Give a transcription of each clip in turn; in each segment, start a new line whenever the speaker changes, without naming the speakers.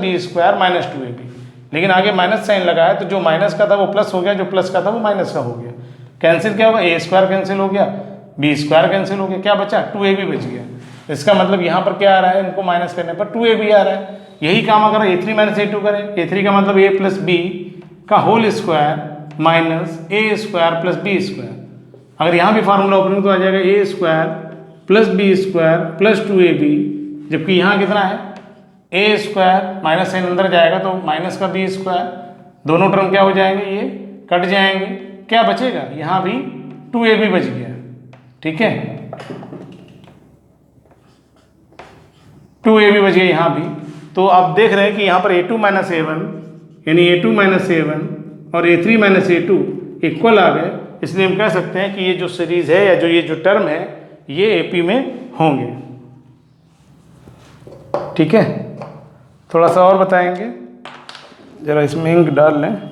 B square minus 2ab, लेकिन आगे minus sign लगा है तो जो माइनस का था वो प्लस हो गया, जो प्लस का था वो माइनस का हो गया। कैंसिल क्या होगा, ए स्क्वायर कैंसिल हो गया, बी स्क्वायर कैंसिल हो गया, क्या बचा 2ab बच गया। इसका मतलब यहाँ पर क्या आ रहा है, इनको माइनस करने पर 2ab आ रहा है। यही काम अगर a3 माइनस a2 करें, a3 का मतलब a प्लस बी का whole square minus A square plus B square. अगर यहाँ भी फार्मूला ओपनिंग तो आ जाएगा A square plus B square plus 2ab, जबकि यहाँ कितना है ए स्क्वायर, माइनस साइन अंदर जाएगा तो माइनस का बी स्क्वायर, दोनों टर्म क्या हो जाएंगे, ये कट जाएंगे, क्या बचेगा, यहाँ भी 2ab बच गया। ठीक है, 2ab बच गया यहाँ भी। तो आप देख रहे हैं कि यहाँ पर a2 माइनस a1 यानी a2 माइनस a1 और a3 माइनस a2 इक्वल आ गए, इसलिए हम कह सकते हैं कि ये जो सीरीज है या जो ये जो टर्म है ये AP में होंगे। ठीक है, थोड़ा सा और बताएंगे, जरा इसमें इंक डाल लें।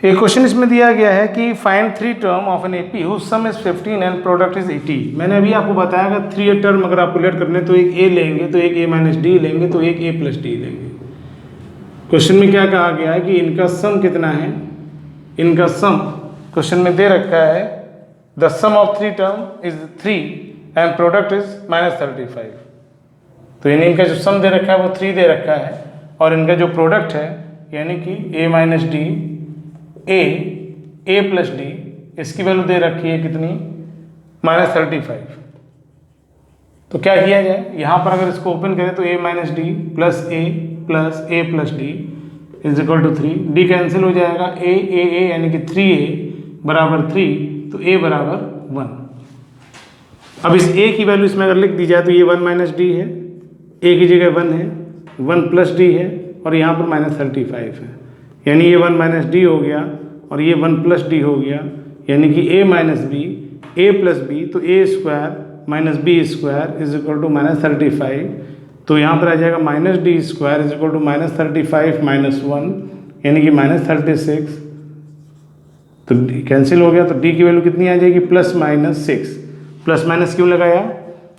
एक क्वेश्चन इसमें दिया गया है कि find 3 term of an AP whose sum is 15 and product is 80। मैंने अभी आपको बताया कि 3 टर्म अगर आपको लेट करने तो एक A लेंगे, तो एक A माइनस डी लेंगे, तो एक A प्लस डी लेंगे। क्वेश्चन में क्या कहा गया है कि इनका सम कितना है, इनका सम क्वेश्चन में दे रखा है the sum of 3 term is 3 and product is minus 35। तो यानी इनका जो सम दे रखा है वो 3 दे रखा है, और इनका जो प्रोडक्ट है यानी कि A minus D A plus D, इसकी वैल्यू दे रखी है कितनी, माइनस 35। तो क्या किया जाए, यहाँ पर अगर इसको ओपन करें तो A minus D plus A plus D is equal to 3, D cancel हो जाएगा, ए यानी कि 3A बराबर 3, तो A बराबर 1। अब इस A की वैल्यू इसमें अगर लिख दी जाए तो ये 1 माइनस डी है, A की जगह 1 है, 1 प्लस डी है, और यहाँ पर माइनस 35 है, यानी ये 1 माइनस डी हो गया और ये 1 प्लस डी हो गया, यानी कि A minus B, A plus B, तो A square minus B square is equal to minus 35। तो यहाँ पर आ जाएगा minus D square is equal to minus 35 minus 1, यानी कि माइनस 36। तो कैंसिल हो गया, तो डी की वैल्यू कितनी आ जाएगी, प्लस माइनस 6। प्लस माइनस क्यों लगाया,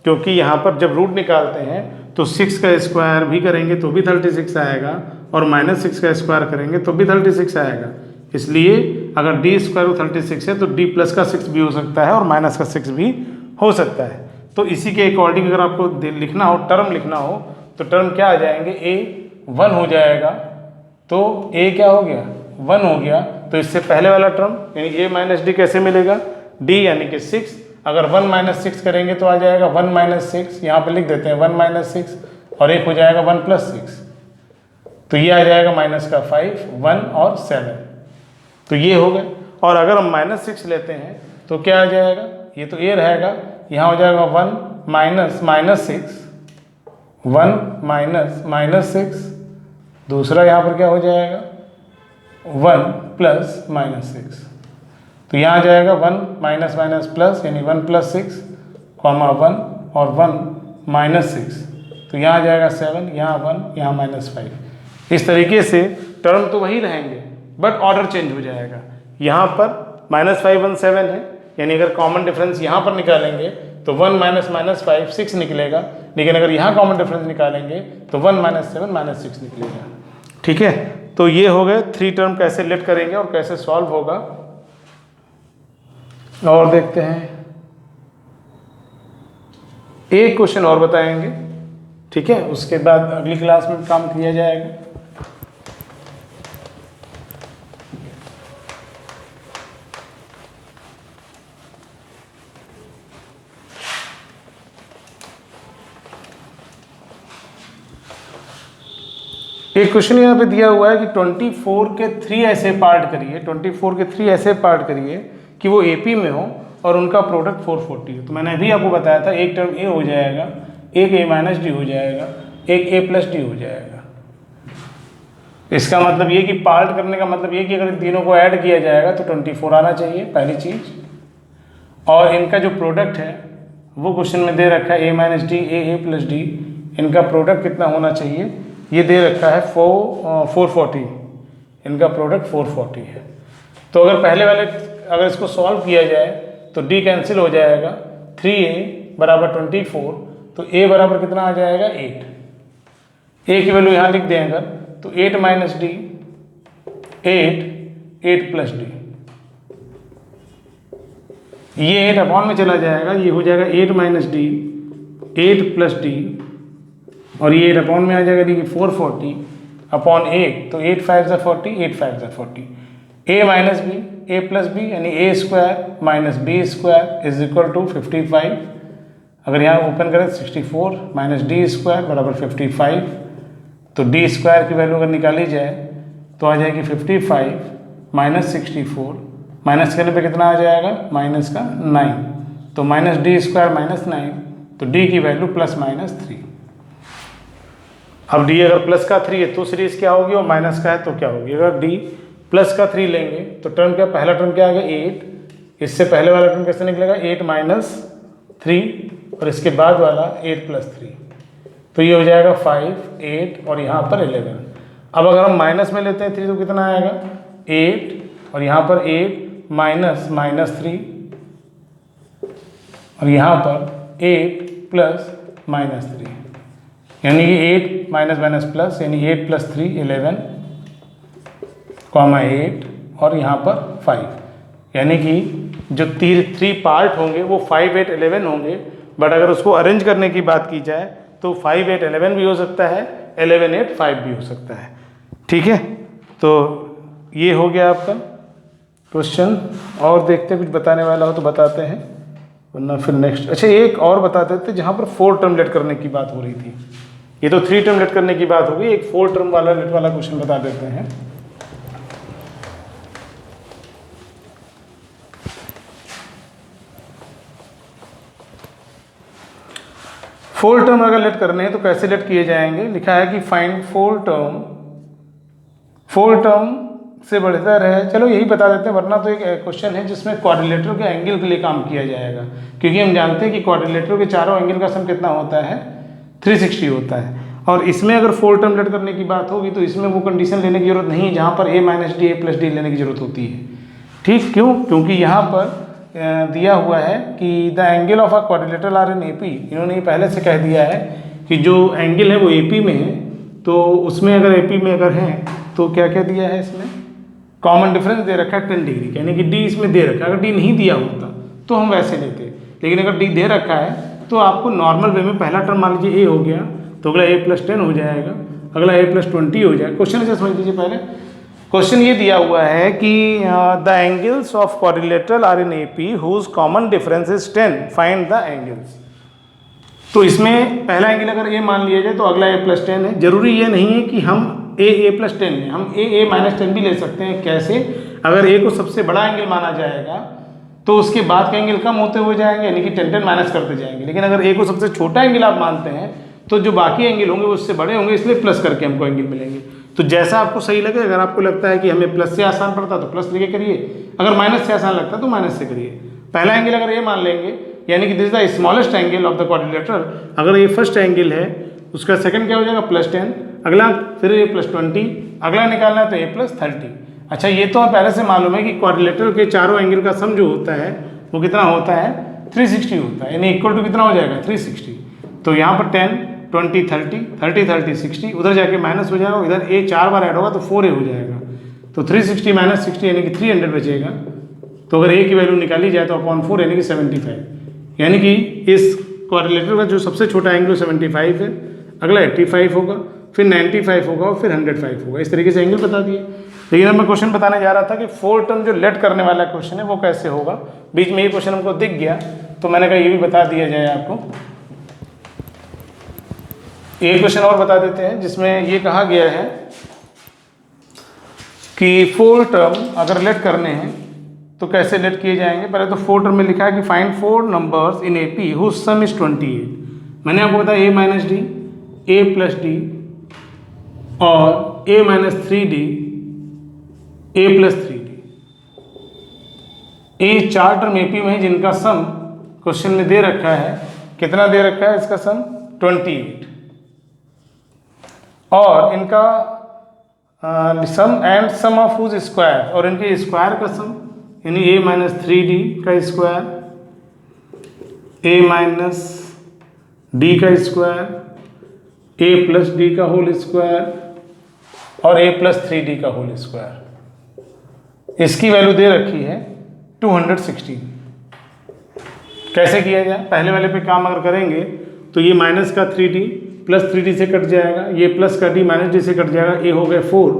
क्योंकि यहाँ पर जब रूट निकालते हैं तो 6 का स्क्वायर भी करेंगे तो भी 36 आएगा, और माइनस 6 का स्क्वायर करेंगे तो भी 36 आएगा। इसलिए अगर डी स्क्वायर 36 है तो डी प्लस का 6 भी हो सकता है और माइनस का 6 भी हो सकता है। तो इसी के अकॉर्डिंग अगर आपको लिखना हो, टर्म लिखना हो, तो टर्म क्या आ जाएंगे, A 1 हो जाएगा, तो A क्या हो गया, 1 हो गया। तो इससे पहले वाला टर्म यानी A माइनस डी कैसे मिलेगा, D यानी कि 6, अगर 1 माइनस 6 करेंगे तो आ जाएगा 1 माइनस 6, यहाँ पर लिख देते हैं 1 माइनस 6, और एक हो जाएगा 1 प्लस 6, तो ये आ जाएगा माइनस का 5, 1 और 7, तो ये हो गए। और अगर हम माइनस 6 लेते हैं तो क्या आ जाएगा, ये तो A रहेगा, यहाँ हो जाएगा 1 माइनस माइनस 6, 1 माइनस माइनस 6, दूसरा यहाँ पर क्या हो जाएगा 1 प्लस माइनस 6, तो यहाँ आ जाएगा 1 माइनस माइनस प्लस यानी 1 प्लस 6 कॉमा 1 और 1 माइनस 6, तो यहाँ आ जाएगा 7, यहाँ 1, यहाँ माइनस 5। इस तरीके से टर्म तो वही रहेंगे बट ऑर्डर चेंज हो जाएगा। यहाँ पर माइनस 5 1 7 है, यानी अगर कॉमन डिफरेंस यहाँ पर निकालेंगे तो 1 माइनस माइनस 5 6 निकलेगा, लेकिन अगर यहाँ कॉमन डिफरेंस निकालेंगे तो 1 माइनस 7 माइनस 6 निकलेगा। ठीक है, तो ये हो गए 3 टर्म कैसे लेट करेंगे और कैसे सॉल्व होगा। और देखते हैं, एक क्वेश्चन और बताएंगे, ठीक है, उसके बाद अगली क्लास में काम किया जाएगा। एक क्वेश्चन यहाँ पे दिया हुआ है कि 24 के 3 ऐसे पार्ट करिए, 24 के 3 ऐसे पार्ट करिए कि वो AP में हो और उनका प्रोडक्ट 440 हो। तो मैंने अभी आपको बताया था एक टर्म A हो जाएगा, एक A माइनस डी हो जाएगा, एक A प्लस डी हो जाएगा। इसका मतलब ये कि पार्ट करने का मतलब ये कि अगर इन तीनों को ऐड किया जाएगा तो 24 आना चाहिए, पहली चीज़। और इनका जो प्रोडक्ट है वो क्वेश्चन में दे रखा है a minus D A plus D, इनका प्रोडक्ट कितना होना चाहिए ये दे रखा है 440, इनका प्रोडक्ट 440 है। तो अगर पहले वाले अगर इसको सॉल्व किया जाए तो d कैंसिल हो जाएगा, 3a बराबर 24, तो a बराबर कितना आ जाएगा 8, a की वैल्यू यहाँ लिख दें अगर तो 8 माइनस डी 8 प्लस डी, ये 8 अपॉन में चला जाएगा, ये हो जाएगा 8 माइनस डी 8 प्लस डी, और ये 8 अपॉन में आ जाएगा देखिए 440 अपॉन 8, तो 8 5 ज़ा 40 8 5 ज़ा 40, a minus B a plus B यानी a square minus B square is equal to 55। अगर यहाँ ओपन करें 64 माइनस डी स्क्वायर बराबर 55, तो डी स्क्वायर की वैल्यू अगर निकाली जाए तो आ जाएगी 55 माइनस 64, माइनस करने पे कितना आ जाएगा माइनस का 9, तो माइनस डी स्क्वायर माइनस 9, तो डी की वैल्यू प्लस माइनस 3। अब डी अगर प्लस का 3 है तो सीरीज क्या होगी, और माइनस का है तो क्या होगी। अगर डी प्लस का 3 लेंगे तो टर्म क्या, पहला टर्म क्या आ गया 8, इससे पहले वाला टर्म कैसे निकलेगा 8 माइनस 3, और इसके बाद वाला 8 प्लस 3, तो ये हो जाएगा 5 8 और यहाँ पर 11। अब अगर हम माइनस में लेते हैं 3 तो कितना आएगा 8, और यहाँ पर 8 माइनस माइनस 3, और यहाँ पर 8 प्लस माइनस 3, यानी कि 8 माइनस माइनस प्लस यानी 8 प्लस 3 11 कॉमा 8 और यहाँ पर 5, यानी कि जो 3 पार्ट होंगे वो 5 8 11 होंगे। बट अगर उसको अरेंज करने की बात की जाए तो 5 8 11 भी हो सकता है, 11 8 5 भी हो सकता है। ठीक है, तो ये हो गया आपका क्वेश्चन। और देखते हैं कुछ बताने वाला हो तो बताते हैं, वरना फिर नेक्स्ट। अच्छा एक और बता देते जहाँ पर 4 टर्म लेट करने की बात हो रही थी, ये तो 3 टर्म लेट करने की बात हो गई, एक 4 टर्म वाला लेट वाला क्वेश्चन बता देते हैं। फोर टर्म अगर लेट करने हैं तो कैसे लेट किए जाएंगे, लिखा है कि फाइंड फोर टर्म से बेहतर है। चलो यही बता देते हैं, वरना तो एक क्वेश्चन है जिसमें क्वाड्रिलेटरल के एंगल के लिए काम किया जाएगा, क्योंकि हम जानते हैं कि क्वाड्रिलेटरल के चारों एंगल का सम कितना होता है 360 होता है। और इसमें अगर 4 टर्म लेट करने की बात होगी तो इसमें वो कंडीशन लेने की जरूरत नहीं है जहाँ पर a minus D A plus D लेने की जरूरत होती है। ठीक, क्यों, क्योंकि यहाँ पर दिया हुआ है कि the angle of a quadrilateral are in AP, इन्होंने पहले से कह दिया है कि जो एंगल है वो AP में है, तो उसमें अगर AP में अगर है तो क्या क्या दिया है इसमें, कॉमन डिफरेंस दे रखा है 10 डिग्री, यानी कि D इसमें दे रखा है। अगर D नहीं दिया होता तो हम वैसे लेते, लेकिन अगर D दे रखा है तो आपको नॉर्मल वे में पहला टर्म मान लीजिए a हो गया तो अगला a प्लस 10 हो जाएगा, अगला a प्लस 20 हो जाएगा। क्वेश्चन ऐसे समझ लीजिए, पहले क्वेश्चन ये दिया हुआ है कि the angles of quadrilateral are in AP whose common difference is 10, find the angles. तो इसमें पहला एंगल अगर a मान लिया जाए तो अगला a प्लस 10 है। जरूरी ये नहीं है कि हम a प्लस 10 लें, हम a माइनस 10 भी ले सकते हैं। कैसे, अगर a को सबसे बड़ा एंगल माना जाएगा तो उसके बाद के एंगल कम होते हुए जाएंगे, यानी कि 10 10 माइनस करते जाएंगे। लेकिन अगर a को सबसे छोटा एंगल आप मानते हैं तो जो बाकी एंगल होंगे वो उससे बड़े होंगे, इसलिए प्लस करके हमको एंगल मिलेंगे। तो जैसा आपको सही लगे, अगर आपको लगता है कि हमें प्लस से आसान पड़ता तो प्लस लेके करिए, अगर माइनस से आसान लगता तो माइनस से करिए। पहला एंगल अगर ये मान लेंगे, यानी कि this is the smallest angle of the quadrilateral, अगर ये फर्स्ट एंगल है उसका सेकंड क्या हो जाएगा प्लस 10, अगला फिर ये प्लस 20, अगला निकालना है तो ये प्लस 30। अच्छा, ये तो पहले से मालूम है कि क्वाड्रिलेटरल के चारों एंगल का सम जो होता है वो कितना होता है 360 होता है, यानी इक्वल टू कितना हो जाएगा 360। तो यहाँ पर 10 20 30 30 30 60, उधर जाके माइनस हो जाएगा, इधर a 4 बार ऐड होगा तो 4a हो जाएगा, तो 360 माइनस 60 यानी कि 300 बचेगा। तो अगर a की वैल्यू निकाली जाए तो अपॉन 4 यानी कि 75, यानी कि इस क्वाड्रिलेटरल का जो सबसे छोटा एंगल 75 है, अगला 85 होगा, फिर 95 होगा और फिर 105 होगा। इस तरीके से एंगल बता दिए। लेकिन अब मैं क्वेश्चन बताने जा रहा था कि 4 टर्म जो लेट करने वाला क्वेश्चन है वो कैसे होगा। बीच में ये क्वेश्चन हमको दिख गया तो मैंने कहा ये भी बता दिया जाए आपको। एक क्वेश्चन और बता देते हैं जिसमें ये कहा गया है कि 4 टर्म अगर लेट करने हैं तो कैसे लेट किए जाएंगे। पहले तो 4 टर्म में लिखा है कि find 4 numbers in AP whose sum is 28। मैंने आपको बताया a minus D A plus D और A minus 3D A plus 3D। ये 4 टर्म एपी में है जिनका सम क्वेश्चन में दे रखा है। कितना दे रखा है इसका सम? 28। और इनका sum and sum of whose square, और इनके स्क्वायर का सम यानी ए माइनस 3D का स्क्वायर, ए माइनस डी का स्क्वायर, ए प्लस डी का होल स्क्वायर और ए प्लस 3D का होल स्क्वायर। इसकी वैल्यू दे रखी है 216। कैसे किया जाए? पहले वाले पे काम अगर करेंगे तो ये माइनस का 3D प्लस 3D से कट जाएगा, ये प्लस का D माइनस D से कट जाएगा, ए हो गए 4,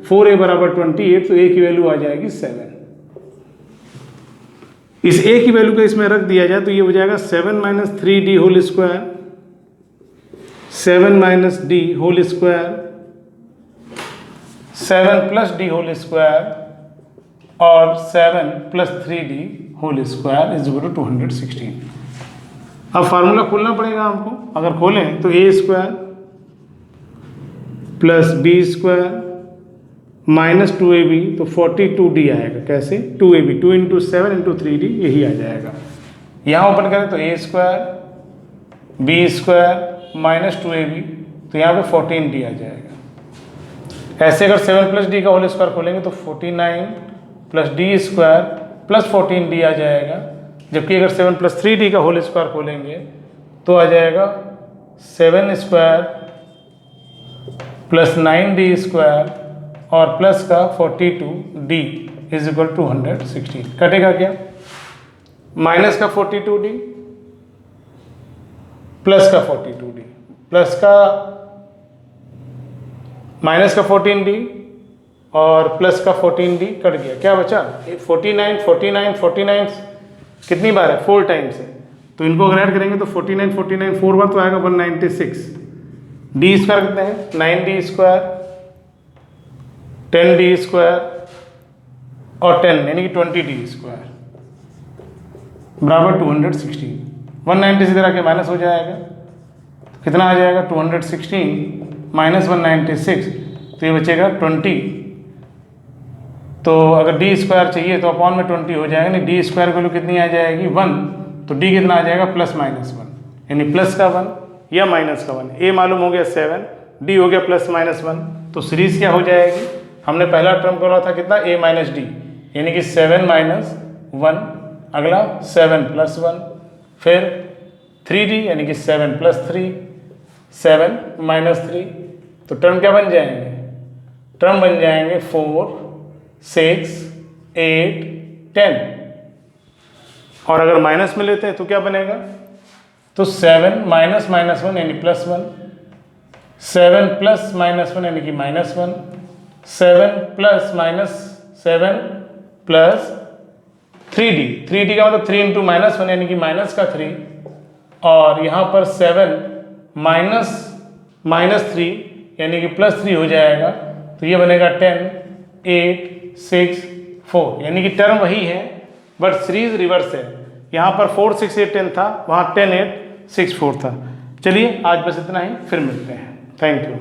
4A बराबर 28, तो ए की वैल्यू आ जाएगी 7। इस ए की वैल्यू को इसमें रख दिया जाए तो ये हो जाएगा 7 minus 3D whole square, 7 minus D whole square, 7 plus D whole square और 7 plus 3D whole square is equal to 216। अब फार्मूला खोलना पड़ेगा हमको। अगर खोलें तो A square plus B square minus 2AB तो 42D आएगा। कैसे? 2AB 2 इंटू 7 इंटू 3D यही आ जाएगा। यहाँ ओपन करें तो A square B square minus 2AB तो यहाँ पे 14D आ जाएगा। ऐसे अगर 7 प्लस D का होल स्क्वायर खोलेंगे तो 49 plus D square plus 14D आ जाएगा। जबकि अगर 7 प्लस 3D का होल स्क्वायर खोलेंगे तो आ जाएगा 7 स्क्वायर प्लस 9D स्क्वायर और प्लस का 42D इज इक्वल टू 116। कटेगा क्या? माइनस का 42D प्लस का 42D प्लस का माइनस का 14D और प्लस का 14D कट गया। क्या बचा? 49 49 49 कितनी बार है? 4 टाइम्स है। तो इनको अगर ऐड करेंगे तो 49 49 4 बार तो आएगा 196। डी स्क्वायर कितने हैं? 9D स्क्वायर 10D स्क्वायर और 10 यानी कि 20D स्क्वायर बराबर 216। 190 से इधर आके माइनस हो जाएगा तो कितना आ जाएगा? 216 माइनस 196 तो ये बचेगा 20। तो अगर डी स्क्वायर चाहिए तो अपॉन में 20 हो जाएगा। नहीं, डी स्क्वायर वैल्यू कितनी आ जाएगी? 1। तो डी कितना आ जाएगा? प्लस माइनस 1 यानी प्लस का 1 या माइनस का 1। ए मालूम हो गया 7, डी हो गया प्लस माइनस 1। तो सीरीज क्या हो जाएगी? हमने पहला टर्म बोला था कितना? ए माइनस डी यानी कि 7 माइनस 1, अगला 7 प्लस 1, फिर 3D यानी कि 7 प्लस 3, 7 माइनस 3। तो टर्म क्या बन जाएंगे? टर्म बन जाएंगे 4 6 8 10। और अगर माइनस में लेते हैं तो क्या बनेगा? तो 7 माइनस माइनस 1 यानी प्लस 1, 7 प्लस माइनस 1 यानी कि minus 1, 7 plus minus 7 plus 3D। 3D का मतलब 3 इंटू माइनस 1 यानी कि माइनस का 3 और यहाँ पर 7 माइनस माइनस 3 यानी कि प्लस 3 हो जाएगा। तो ये बनेगा 10 8 6 4 यानी कि टर्म वही है बट सीरीज रिवर्स है। यहाँ पर 4 6 8 10 था, वहाँ 10 8 6 4 था। चलिए आज बस इतना ही, फिर मिलते हैं। Thank you.